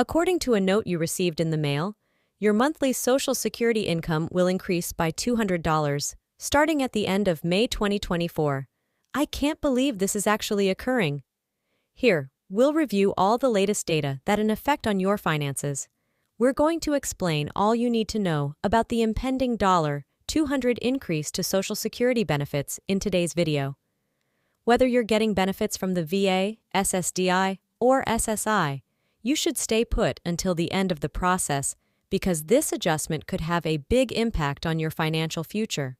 According to a note you received in the mail, your monthly Social Security income will increase by $200, starting at the end of May 2024. I can't believe this is actually occurring. Here, we'll review all the latest data that have an effect on your finances. We're going to explain all you need to know about the impending $200 increase to Social Security benefits in today's video. Whether you're getting benefits from the VA, SSDI, or SSI, you should stay put until the end of the process because this adjustment could have a big impact on your financial future.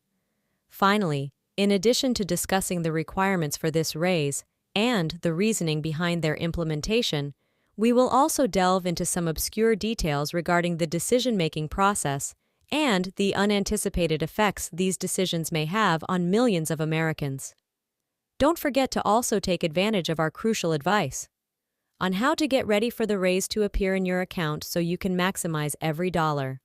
Finally, in addition to discussing the requirements for this raise and the reasoning behind their implementation, we will also delve into some obscure details regarding the decision-making process and the unanticipated effects these decisions may have on millions of Americans. Don't forget to also take advantage of our crucial advice on how to get ready for the raise to appear in your account so you can maximize every dollar.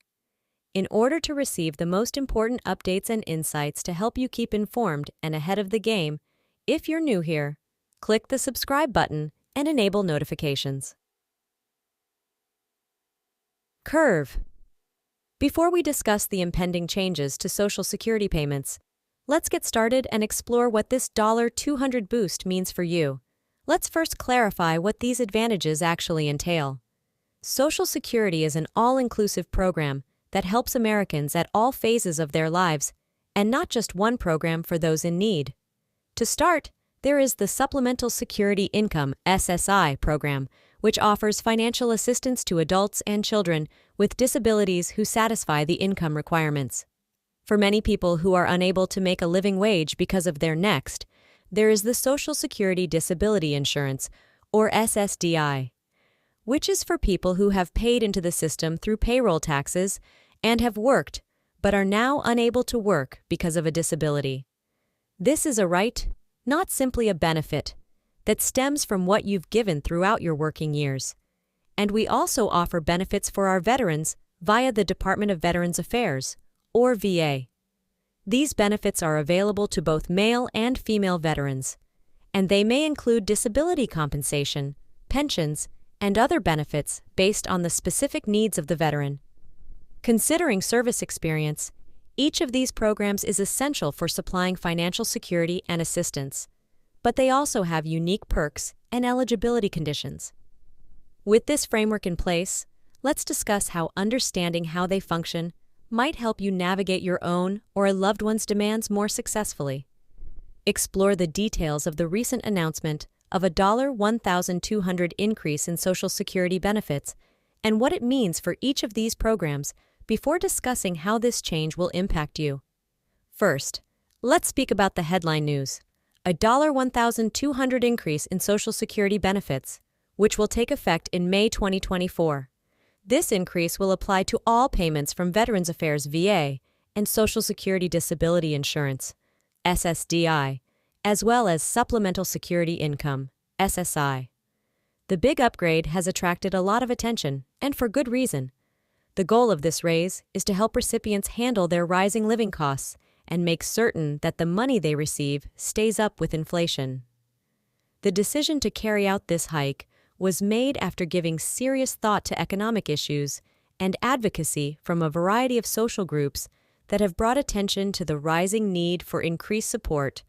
In order to receive the most important updates and insights to help you keep informed and ahead of the game, if you're new here, click the subscribe button and enable notifications. Curve. Before we discuss the impending changes to Social Security payments, let's get started and explore what this $200 boost means for you. Let's first clarify what these advantages actually entail. Social Security is an all-inclusive program that helps Americans at all phases of their lives, and not just one program for those in need. To start, there is the Supplemental Security Income (SSI) program, which offers financial assistance to adults and children with disabilities who satisfy the income requirements. For many people who are unable to make a living wage because of their next, there is the Social Security Disability Insurance, or SSDI, which is for people who have paid into the system through payroll taxes and have worked but are now unable to work because of a disability. This is a right, not simply a benefit, that stems from what you've given throughout your working years. And we also offer benefits for our veterans via the Department of Veterans Affairs, or VA. These benefits are available to both male and female veterans, and they may include disability compensation, pensions, and other benefits based on the specific needs of the veteran. Considering service experience, each of these programs is essential for supplying financial security and assistance, but they also have unique perks and eligibility conditions. With this framework in place, let's discuss how understanding how they function might help you navigate your own or a loved one's demands more successfully. Explore the details of the recent announcement of a $1,200 increase in Social Security benefits and what it means for each of these programs before discussing how this change will impact you. First, let's speak about the headline news: a $1,200 increase in Social Security benefits, which will take effect in May 2024. This increase will apply to all payments from Veterans Affairs VA and Social Security Disability Insurance, SSDI, as well as Supplemental Security Income, SSI. The big upgrade has attracted a lot of attention, and for good reason. The goal of this raise is to help recipients handle their rising living costs and make certain that the money they receive stays up with inflation. The decision to carry out this hike was made after giving serious thought to economic issues and advocacy from a variety of social groups that have brought attention to the rising need for increased support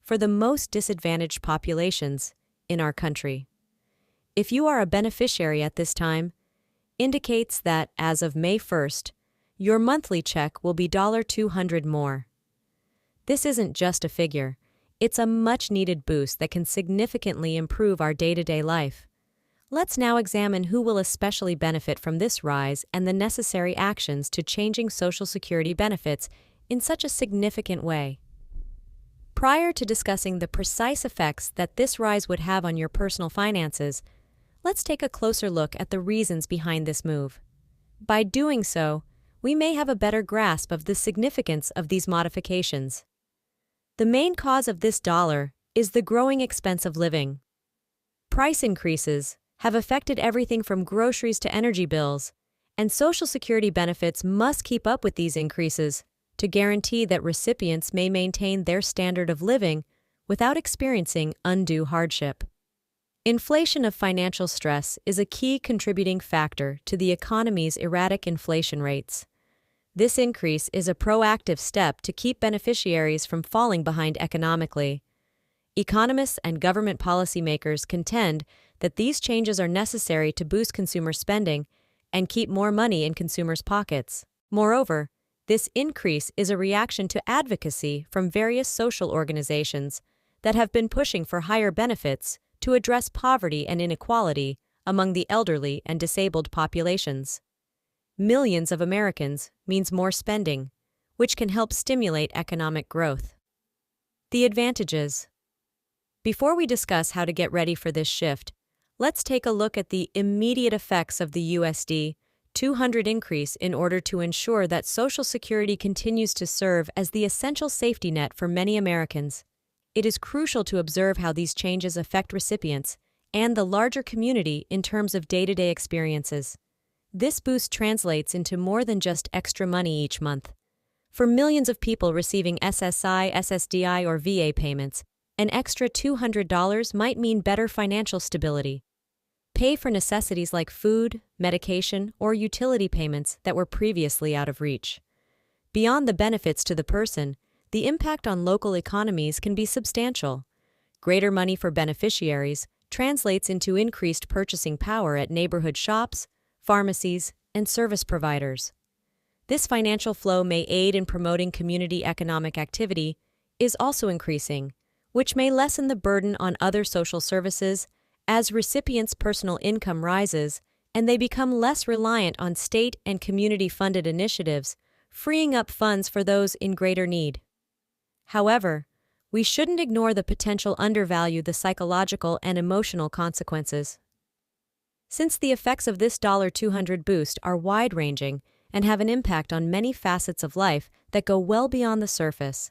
for the most disadvantaged populations in our country. If you are a beneficiary at this time, indicates that as of May 1st, your monthly check will be $200 more. This isn't just a figure, it's a much-needed boost that can significantly improve our day-to-day life. Let's now examine who will especially benefit from this rise and the necessary actions to changing Social Security benefits in such a significant way. Prior to discussing the precise effects that this rise would have on your personal finances, let's take a closer look at the reasons behind this move. By doing so, we may have a better grasp of the significance of these modifications. The main cause of this dollar is the growing expense of living. Price increases have affected everything from groceries to energy bills, and Social Security benefits must keep up with these increases to guarantee that recipients may maintain their standard of living without experiencing undue hardship. Inflation of financial stress is a key contributing factor to the economy's erratic inflation rates. This increase is a proactive step to keep beneficiaries from falling behind economically. Economists and government policymakers contend that these changes are necessary to boost consumer spending and keep more money in consumers' pockets. Moreover, this increase is a reaction to advocacy from various social organizations that have been pushing for higher benefits to address poverty and inequality among the elderly and disabled populations. Millions of Americans means more spending, which can help stimulate economic growth. The advantages. Before we discuss how to get ready for this shift, let's take a look at the immediate effects of the USD 200 increase in order to ensure that Social Security continues to serve as the essential safety net for many Americans. It is crucial to observe how these changes affect recipients and the larger community in terms of day-to-day experiences. This boost translates into more than just extra money each month. For millions of people receiving SSI, SSDI, or VA payments, an extra $200 might mean better financial stability. Pay for necessities like food, medication, or utility payments that were previously out of reach. Beyond the benefits to the person, the impact on local economies can be substantial. Greater money for beneficiaries translates into increased purchasing power at neighborhood shops, pharmacies, and service providers. This financial flow may aid in promoting community economic activity, is also increasing, which may lessen the burden on other social services as recipients' personal income rises and they become less reliant on state and community-funded initiatives, freeing up funds for those in greater need. However, we shouldn't ignore the potential undervalue the psychological and emotional consequences. Since the effects of this $200 boost are wide-ranging and have an impact on many facets of life that go well beyond the surface,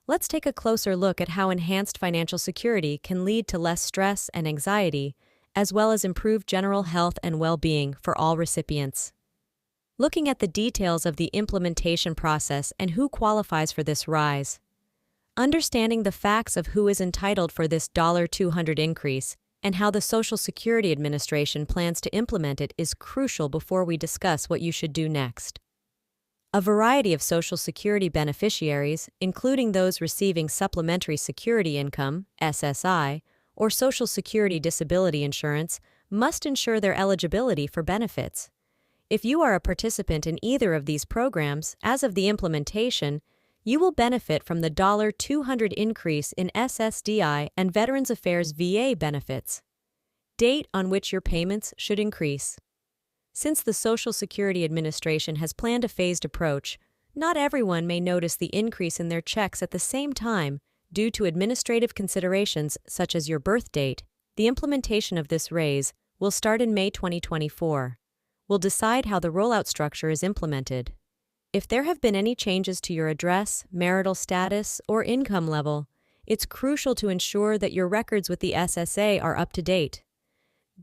let's take a closer look at how enhanced financial security can lead to less stress and anxiety, as well as improved general health and well-being for all recipients. Looking at the details of the implementation process and who qualifies for this rise. Understanding the facts of who is entitled for this $200 increase and how the Social Security Administration plans to implement it is crucial before we discuss what you should do next. A variety of Social Security beneficiaries, including those receiving Supplementary Security Income, SSI, or Social Security Disability Insurance, must ensure their eligibility for benefits. If you are a participant in either of these programs, as of the implementation, you will benefit from the $200 increase in SSDI and Veterans Affairs VA benefits. Date on which your payments should increase. Since the Social Security Administration has planned a phased approach, not everyone may notice the increase in their checks at the same time due to administrative considerations such as your birth date. The implementation of this raise will start in May 2024. We'll decide how the rollout structure is implemented. If there have been any changes to your address, marital status, or income level, it's crucial to ensure that your records with the SSA are up to date.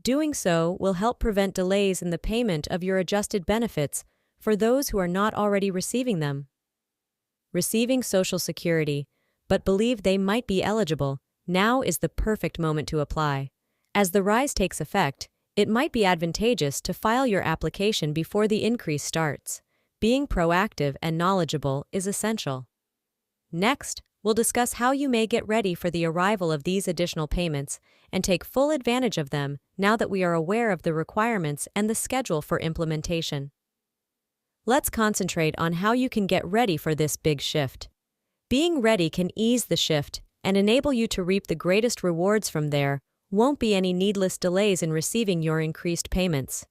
Doing so will help prevent delays in the payment of your adjusted benefits for those who are not already receiving them. Receiving Social Security, but believe they might be eligible, now is the perfect moment to apply. As the rise takes effect, it might be advantageous to file your application before the increase starts. Being proactive and knowledgeable is essential. Next, we'll discuss how you may get ready for the arrival of these additional payments and take full advantage of them now that we are aware of the requirements and the schedule for implementation. Let's concentrate on how you can get ready for this big shift. Being ready can ease the shift and enable you to reap the greatest rewards from there. Won't be any needless delays in receiving your increased payments.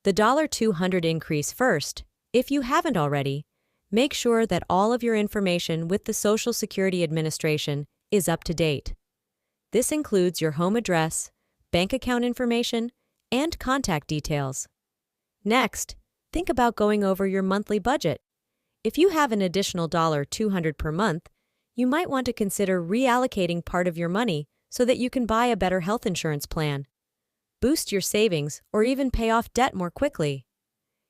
The $200 increase first. If you haven't already, make sure that all of your information with the Social Security Administration is up to date. This includes your home address, bank account information, and contact details. Next, think about going over your monthly budget. If you have an additional $200 per month, you might want to consider reallocating part of your money so that you can buy a better health insurance plan, boost your savings, or even pay off debt more quickly.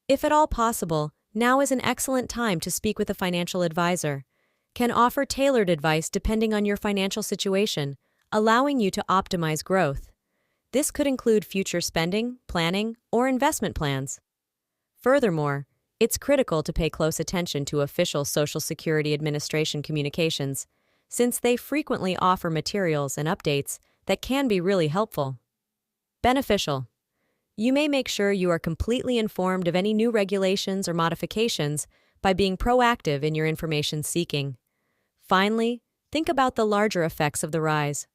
If at all possible, now is an excellent time to speak with a financial advisor. Can offer tailored advice depending on your financial situation, allowing you to optimize growth. This could include future spending, planning, or investment plans. Furthermore, it's critical to pay close attention to official Social Security Administration communications, since they frequently offer materials and updates that can be really helpful. Beneficial. You may make sure you are completely informed of any new regulations or modifications by being proactive in your information seeking. Finally, think about the larger effects of the rise.